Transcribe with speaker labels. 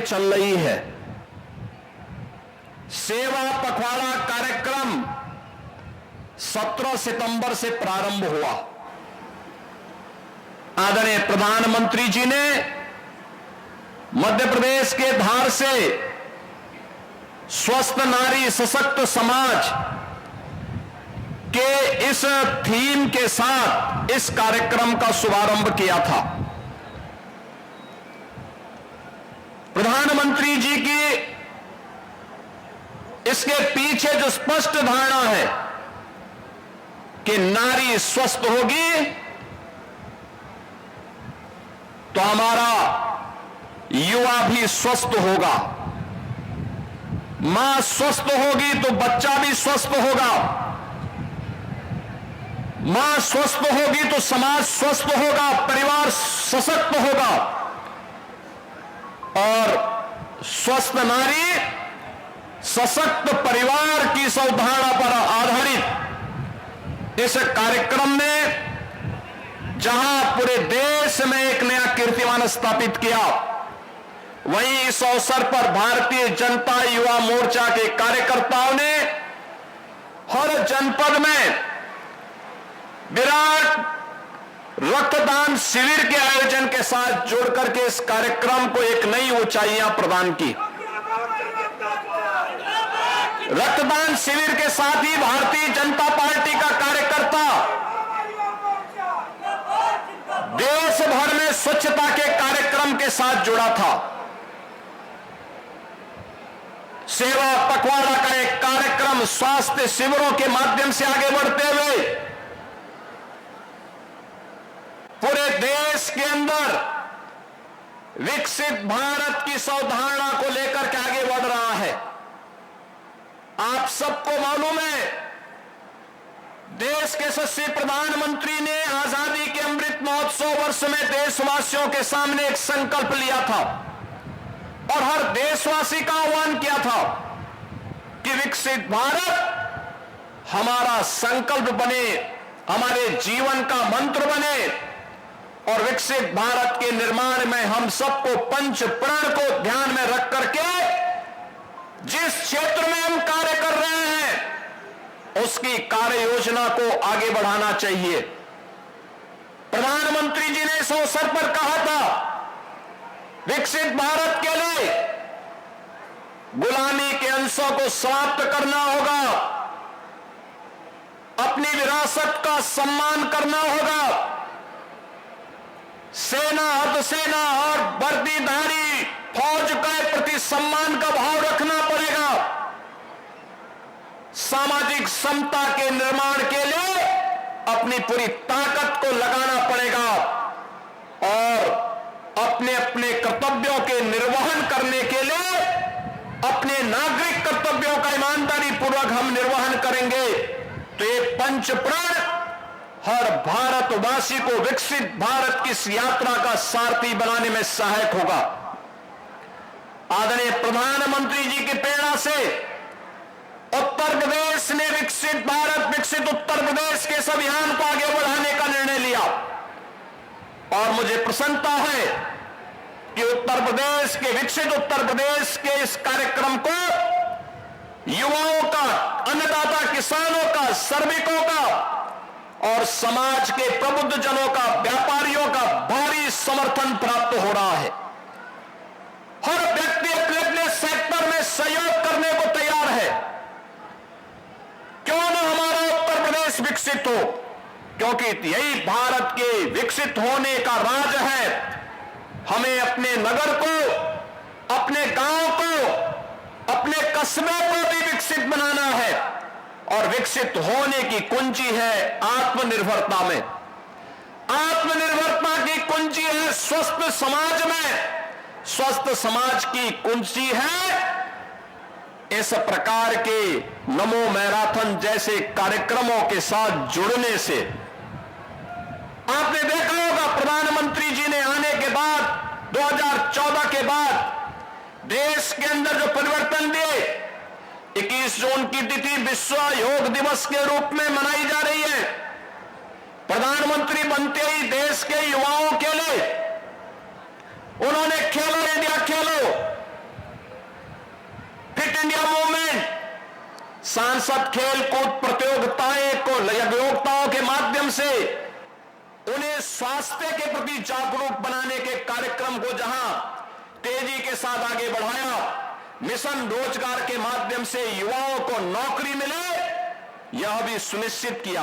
Speaker 1: चल रही है। सेवा पखवाड़ा कार्यक्रम 17 सितंबर से प्रारंभ हुआ। आदरणीय प्रधानमंत्री जी ने मध्य प्रदेश के धार से स्वस्थ नारी सशक्त समाज के इस थीम के साथ इस कार्यक्रम का शुभारंभ किया था। प्रधानमंत्री जी की इसके पीछे जो स्पष्ट धारणा है कि नारी स्वस्थ होगी तो हमारा युवा भी स्वस्थ होगा, मां स्वस्थ होगी तो बच्चा भी स्वस्थ होगा, मां स्वस्थ होगी तो समाज स्वस्थ होगा, परिवार सशक्त होगा और स्वस्थ नारी सशक्त परिवार की अवधारणा पर आधारित इस कार्यक्रम में जहां पूरे देश में एक नया कीर्तिमान स्थापित किया, वहीं इस अवसर पर भारतीय जनता युवा मोर्चा के कार्यकर्ताओं ने हर जनपद में विराट रक्तदान शिविर के आयोजन के साथ जोड़कर के इस कार्यक्रम को एक नई ऊंचाइयां प्रदान की। रक्तदान शिविर के साथ ही भारतीय जनता पार्टी का कार्यकर्ता देश भर में स्वच्छता के कार्यक्रम के साथ जुड़ा था। सेवा पखवाड़ा का एक कार्यक्रम स्वास्थ्य शिविरों के माध्यम से आगे बढ़ते हुए पूरे देश के अंदर विकसित भारत की अवधारणा को लेकर के आगे बढ़ रहा है। आप सबको मालूम है, देश के यशस्वी प्रधानमंत्री ने आजादी के अमृत महोत्सव वर्ष में देशवासियों के सामने एक संकल्प लिया था और हर देशवासी का आह्वान किया था कि विकसित भारत हमारा संकल्प बने, हमारे जीवन का मंत्र बने और विकसित भारत के निर्माण में हम सबको पंच प्रण को ध्यान में रख करके जिस क्षेत्र में हम कार्य कर रहे हैं उसकी कार्य योजना को आगे बढ़ाना चाहिए। प्रधानमंत्री जी ने इस अवसर पर कहा था, विकसित भारत के लिए गुलामी के अंशों को समाप्त करना होगा, अपनी विरासत का सम्मान करना होगा, सेना अर्धसेना और वर्दीधारी फौज के प्रति सम्मान का भाव रखना पड़ेगा, सामाजिक समता के निर्माण के लिए अपनी पूरी ताकत को लगाना पड़ेगा और अपने अपने कर्तव्यों के निर्वहन करने के लिए अपने नागरिक कर्तव्यों का ईमानदारी पूर्वक हम निर्वहन करेंगे तो ये पंच प्रण हर भारतवासी को विकसित भारत की इस यात्रा का सारथी बनाने में सहायक होगा। आदरणीय प्रधानमंत्री जी की प्रेरणा से उत्तर प्रदेश ने विकसित भारत विकसित उत्तर प्रदेश के इस अभियान को आगे बढ़ाने का निर्णय लिया और मुझे प्रसन्नता है कि उत्तर प्रदेश के विकसित उत्तर प्रदेश के इस कार्यक्रम को युवाओं का, अन्नदाता किसानों का, श्रमिकों का और समाज के प्रबुद्ध जनों का, व्यापारियों का भारी समर्थन प्राप्त हो रहा है। हर व्यक्ति अपने अपने सेक्टर में सहयोग करने को तैयार है। क्यों न हमारा उत्तर प्रदेश विकसित हो, क्योंकि यही भारत के विकसित होने का राज है। हमें अपने नगर को, अपने गांव को, अपने कस्बे को भी विकसित बनाना है और विकसित होने की कुंजी है आत्मनिर्भरता में। आत्मनिर्भरता की कुंजी है स्वस्थ समाज में, स्वस्थ समाज की कुंजी है इस प्रकार के नमो मैराथन जैसे कार्यक्रमों के साथ जुड़ने से। आपने देखा होगा प्रधानमंत्री जी ने आने के बाद 2014 के बाद देश के अंदर जो परिवर्तन दिए, 21 जून की तिथि विश्व योग दिवस के रूप में मनाई जा रही है। प्रधानमंत्री बनते ही देश के युवाओं के लिए उन्होंने खेलो इंडिया खेलो सांसद खेल कूद प्रतियोगिताएं को योग्यताओं के माध्यम से उन्हें स्वास्थ्य के प्रति जागरूक बनाने के कार्यक्रम को जहां तेजी के साथ आगे बढ़ाया, मिशन रोजगार के माध्यम से युवाओं को नौकरी मिले, यह भी सुनिश्चित किया।